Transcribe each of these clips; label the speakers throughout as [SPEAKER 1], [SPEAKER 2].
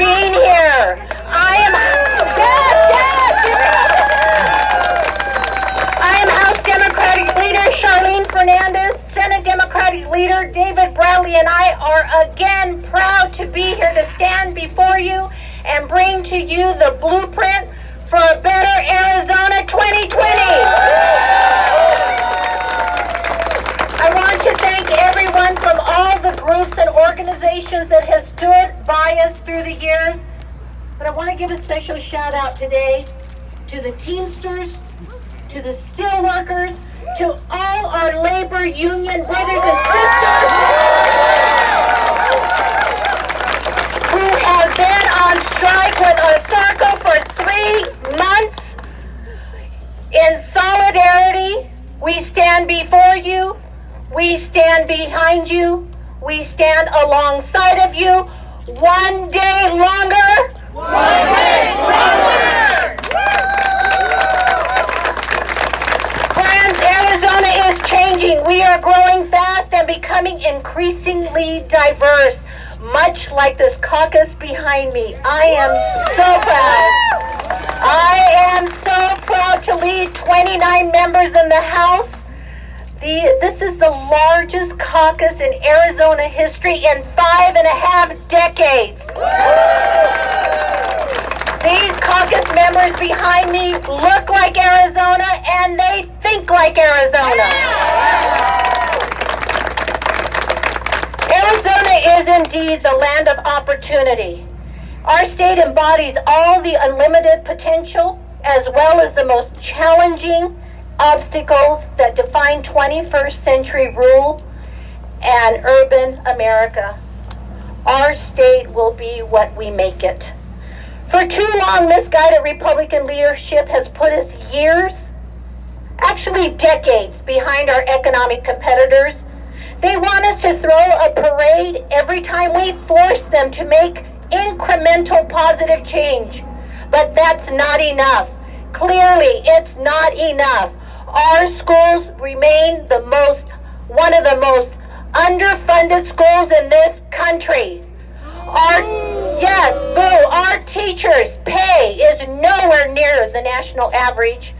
[SPEAKER 1] being here. I am House Democratic Leader Charlene Fernandez, Senate Democratic Leader David Bradley, and I are again proud to be here to stand before you and bring to you the blueprint for a better Arizona 2020. I want to thank everyone from all the groups and organizations that have stood by us through the years. But I want to give a special shout out today to the Teamsters, to the steelworkers, to all our labor union brothers and sisters who have been on strike with Osarco for 3 months. In solidarity, we stand before you. We stand behind you. We stand alongside of you. One day longer. One day stronger. Friends, Arizona is changing. We are growing fast and becoming increasingly diverse, much like this caucus behind me. I am so proud. I am so proud to lead 29 members in the House. This is the largest caucus in Arizona history in 5.5 decades. These caucus members behind me look like Arizona and they think like Arizona. Arizona is indeed the land of opportunity. Our state embodies all the unlimited potential as well as the most challenging obstacles that define 21st century rural and urban America. Our state will be what we make it. For too long, misguided Republican leadership has put us years, actually decades, behind our economic competitors. They want us to throw a parade every time we force them to make incremental positive change. But that's not enough. Clearly, it's not enough. Our schools remain one of the most underfunded schools in this country. Our teachers' pay is nowhere near the national average.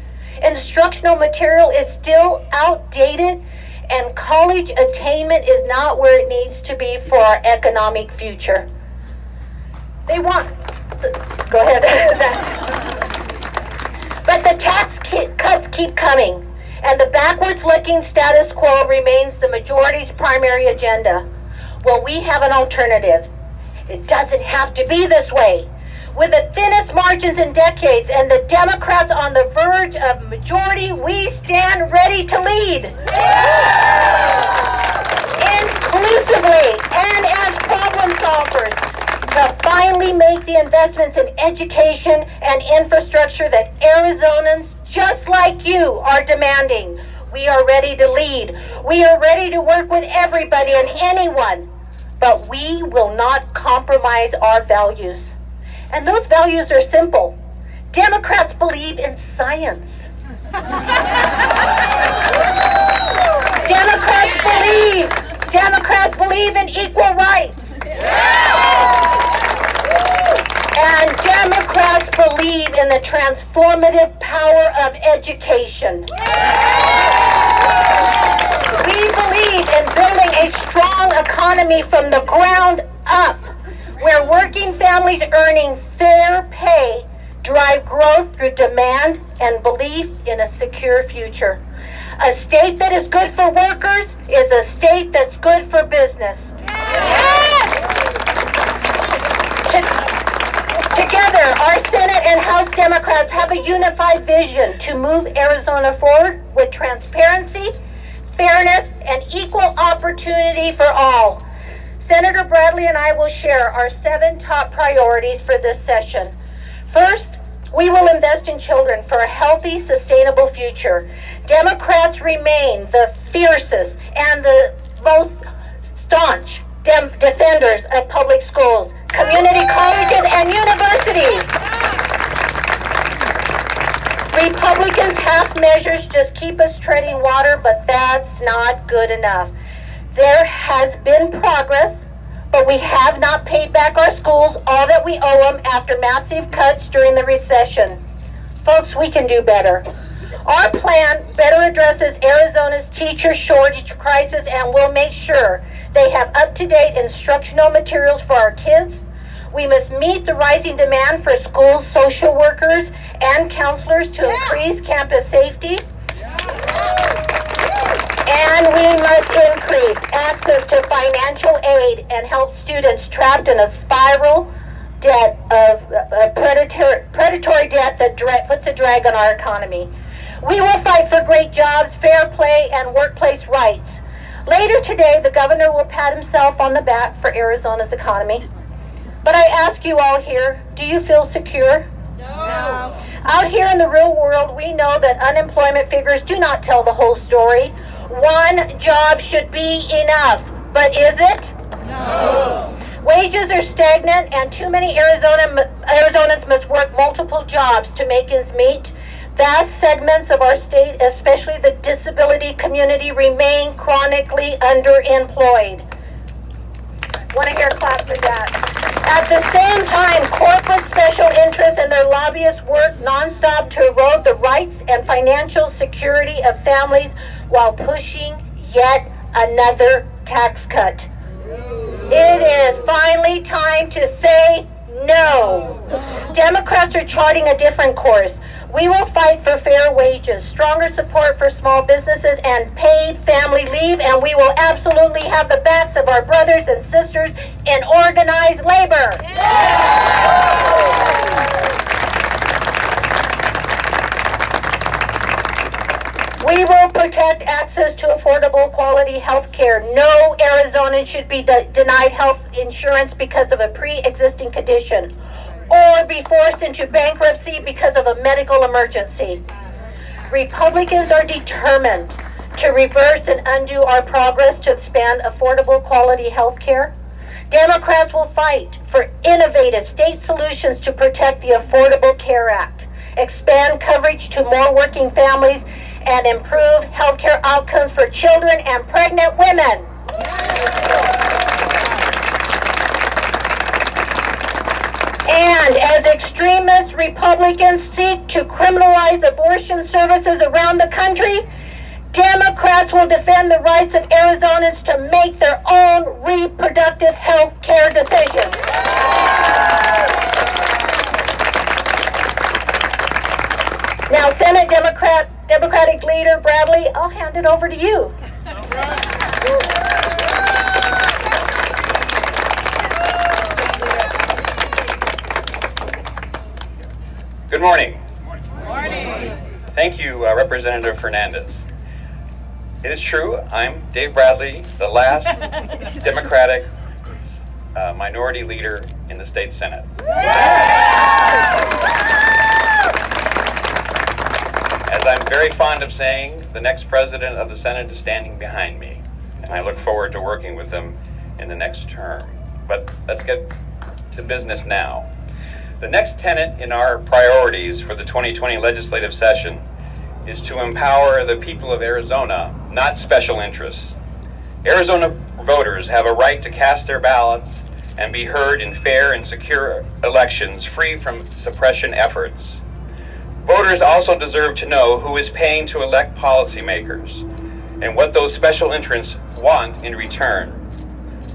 [SPEAKER 1] Instructional material is still outdated, and college attainment is not where it needs to be for our economic future. Go ahead. But the tax cuts keep coming, and the backwards-looking status quo remains the majority's primary agenda. Well, we have an alternative. It doesn't have to be this way. With the thinnest margins in decades and the Democrats on the verge of majority, we stand ready to lead. Inclusively and as problem solvers, to finally make the investments in education and infrastructure that Arizonans just like you are demanding. We are ready to lead. We are ready to work with everybody and anyone, but we will not compromise our values. And those values are simple. Democrats believe in science. Democrats believe in equal rights. And Democrats believe in the transformative power of education. We believe in building a strong economy from the ground up, where working families earning fair pay drive growth through demand and belief in a secure future. A state that is good for workers is a state that's good for business. Together, our Senate and House Democrats have a unified vision to move Arizona forward with transparency, fairness, and equal opportunity for all. Senator Bradley and I will share our 7 top priorities for this session. First, we will invest in children for a healthy, sustainable future. Democrats remain the fiercest and the most staunch defenders of public schools, community colleges, and universities. Republicans' half measures just keep us treading water, but that's not good enough. There has been progress, but we have not paid back our schools all that we owe them after massive cuts during the recession. Folks, we can do better. Our plan better addresses Arizona's teacher shortage crisis and will make sure they have up-to-date instructional materials for our kids. We must meet the rising demand for school social workers and counselors to increase campus safety. And we must increase access to financial aid and help students trapped in a spiral debt of predatory debt that puts a drag on our economy. We will fight for great jobs, fair play, and workplace rights. Later today, the governor will pat himself on the back for Arizona's economy. But I ask you all here, do you feel secure?
[SPEAKER 2] No.
[SPEAKER 1] Out here in the real world, we know that unemployment figures do not tell the whole story. One job should be enough, but is it?
[SPEAKER 2] No.
[SPEAKER 1] Wages are stagnant, and too many Arizonans must work multiple jobs to make ends meet. Vast segments of our state, especially the disability community, remain chronically underemployed. Want to hear a clap for that? At the same time, corporate special interests and their lobbyists work nonstop to erode the rights and financial security of families while pushing yet another tax cut. It is finally time to say no. Democrats are charting a different course. We will fight for fair wages, stronger support for small businesses, and paid family leave, and we will absolutely have the backs of our brothers and sisters in organized labor. We will protect access to affordable quality health care. No Arizonan should be denied health insurance because of a pre-existing condition or be forced into bankruptcy because of a medical emergency. Republicans are determined to reverse and undo our progress to expand affordable quality health care. Democrats will fight for innovative state solutions to protect the Affordable Care Act, expand coverage to more working families, and improve healthcare outcomes for children and pregnant women. And as extremist Republicans seek to criminalize abortion services around the country, Democrats will defend the rights of Arizonans to make their own reproductive health care decisions. Now, Senate Democratic Leader Bradley, I'll hand it over to you.
[SPEAKER 3] Good morning.
[SPEAKER 2] Good morning.
[SPEAKER 3] Thank you, Representative Fernandez. It is true, I'm Dave Bradley, the last Democratic minority leader in the state Senate. As I'm very fond of saying, the next president of the Senate is standing behind me, and I look forward to working with them in the next term. But let's get to business now. The next tenet in our priorities for the 2020 legislative session is to empower the people of Arizona, not special interests. Arizona voters have a right to cast their ballots and be heard in fair and secure elections free from suppression efforts. Voters also deserve to know who is paying to elect policymakers and what those special interests want in return.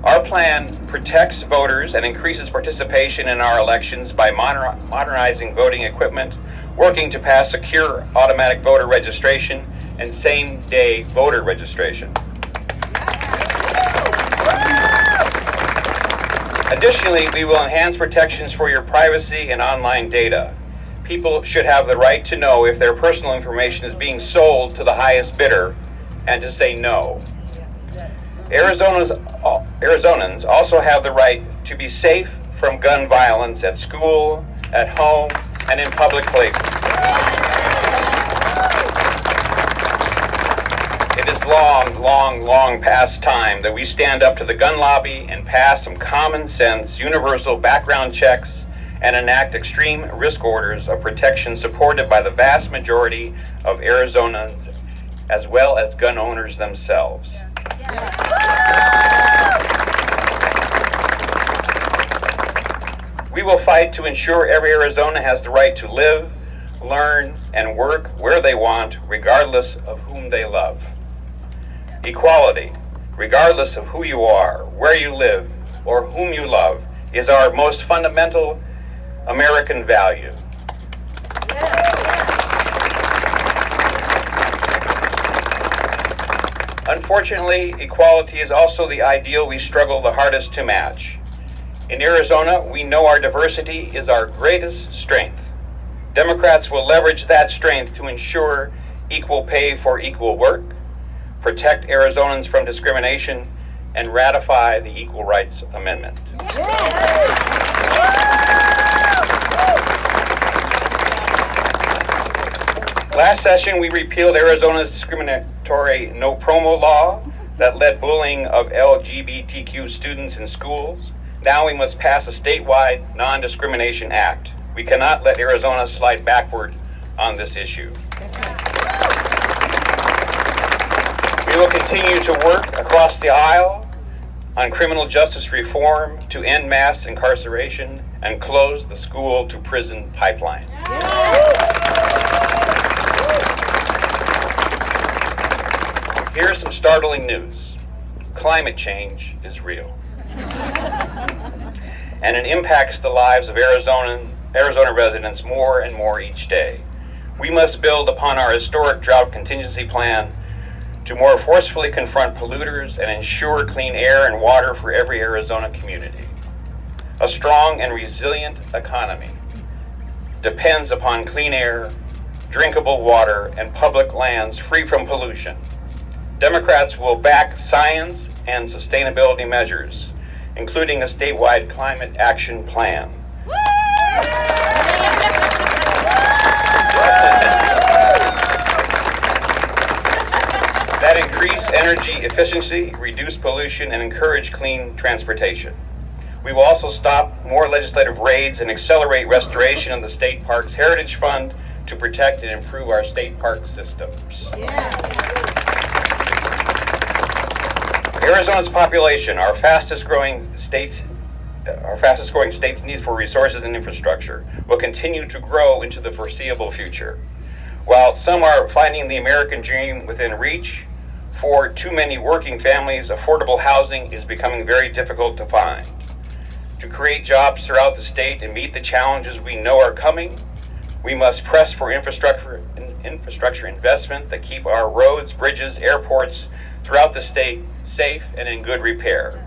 [SPEAKER 3] Our plan protects voters and increases participation in our elections by modernizing voting equipment, working to pass secure automatic voter registration, and same-day voter registration. Additionally, we will enhance protections for your privacy and online data. People should have the right to know if their personal information is being sold to the highest bidder and to say no. Arizonans also have the right to be safe from gun violence at school, at home, and in public places. It is long past time that we stand up to the gun lobby and pass some common sense, universal background checks and enact extreme risk orders of protection supported by the vast majority of Arizonans as well as gun owners themselves. We will fight to ensure every Arizona has the right to live, learn, and work where they want, regardless of whom they love. Equality, regardless of who you are, where you live, or whom you love, is our most fundamental American value. Unfortunately, equality is also the ideal we struggle the hardest to match. In Arizona, we know our diversity is our greatest strength. Democrats will leverage that strength to ensure equal pay for equal work, protect Arizonans from discrimination, and ratify the Equal Rights Amendment. Last session, we repealed Arizona's discriminatory no-promo law that led bullying of LGBTQ students in schools. Now we must pass a statewide non-discrimination act. We cannot let Arizona slide backward on this issue. We will continue to work across the aisle on criminal justice reform to end mass incarceration and close the school to prison pipeline. Here's some startling news. Climate change is real. And it impacts the lives of Arizona residents more and more each day. We must build upon our historic drought contingency plan to more forcefully confront polluters and ensure clean air and water for every Arizona community. A strong and resilient economy depends upon clean air, drinkable water, and public lands free from pollution. Democrats will back science and sustainability measures, including a statewide climate action plan. That increase energy efficiency, reduce pollution, and encourage clean transportation. We will also stop more legislative raids and accelerate restoration of the State Parks Heritage Fund to protect and improve our state park systems. Arizona's population, our fastest growing state's needs for resources and infrastructure, will continue to grow into the foreseeable future. While some are finding the American dream within reach, for too many working families, affordable housing is becoming very difficult to find. To create jobs throughout the state and meet the challenges we know are coming, we must press for infrastructure investment that keep our roads, bridges, airports throughout the state safe and in good repair.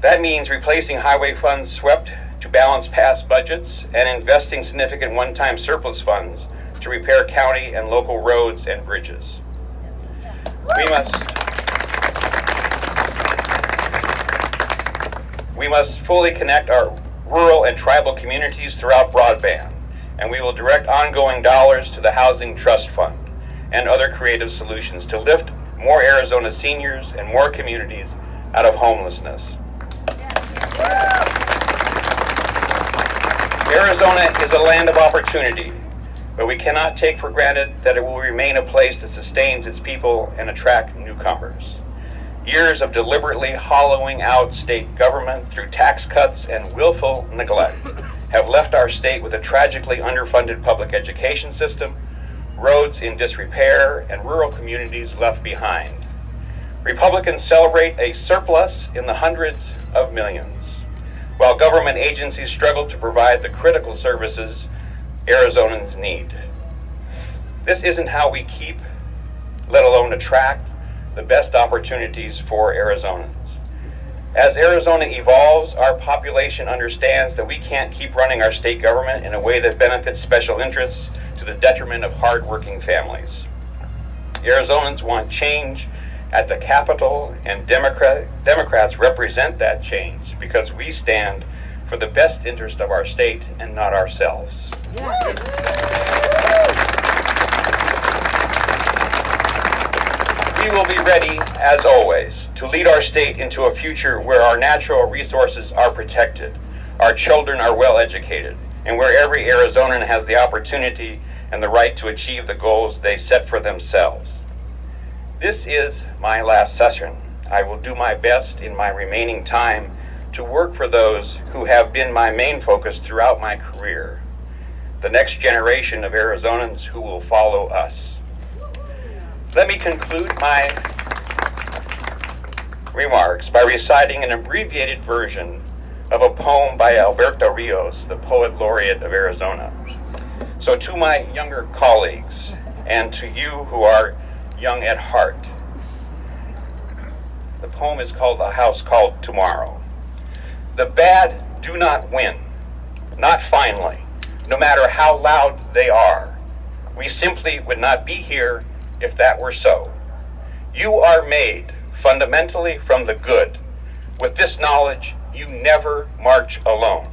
[SPEAKER 3] That means replacing highway funds swept to balance past budgets and investing significant one-time surplus funds to repair county and local roads and bridges. We must fully connect our rural and tribal communities throughout broadband, and we will direct ongoing dollars to the Housing Trust Fund and other creative solutions to lift more Arizona seniors and more communities out of homelessness. Arizona is a land of opportunity, but we cannot take for granted that it will remain a place that sustains its people and attract newcomers. Years of deliberately hollowing out state government through tax cuts and willful neglect have left our state with a tragically underfunded public education system, roads in disrepair, and rural communities left behind. Republicans celebrate a surplus in the hundreds of millions, while government agencies struggle to provide the critical services Arizonans need. This isn't how we keep, let alone attract, the best opportunities for Arizonans. As Arizona evolves, our population understands that we can't keep running our state government in a way that benefits special interests to the detriment of hardworking families. Arizonans want change at the Capitol, and Democrats represent that change because we stand for the best interest of our state and not ourselves. We will be ready, as always, to lead our state into a future where our natural resources are protected, our children are well educated, and where every Arizonan has the opportunity and the right to achieve the goals they set for themselves. This is my last session. I will do my best in my remaining time to work for those who have been my main focus throughout my career, the next generation of Arizonans who will follow us. Let me conclude my remarks by reciting an abbreviated version of a poem by Alberto Rios, the poet laureate of Arizona. So to my younger colleagues, and to you who are young at heart, the poem is called A House Called Tomorrow. The bad do not win, not finally, no matter how loud they are. We simply would not be here if that were so. You are made fundamentally from the good. With this knowledge, you never march alone.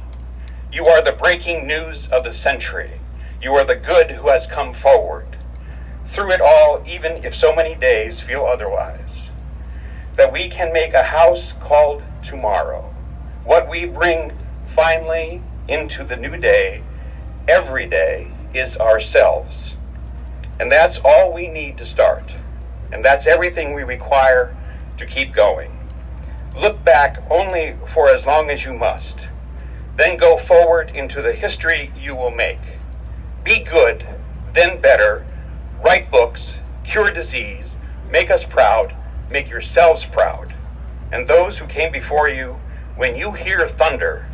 [SPEAKER 3] You are the breaking news of the century. You are the good who has come forward. Through it all, even if so many days feel otherwise, that we can make a house called tomorrow. What we bring finally into the new day, every day, is ourselves. And that's all we need to start. And that's everything we require to keep going. Look back only for as long as you must. Then go forward into the history you will make. Be good, then better. Write books, cure disease, make us proud, make yourselves proud. And those who came before you, when you hear thunder,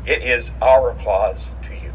[SPEAKER 3] it is our applause to you.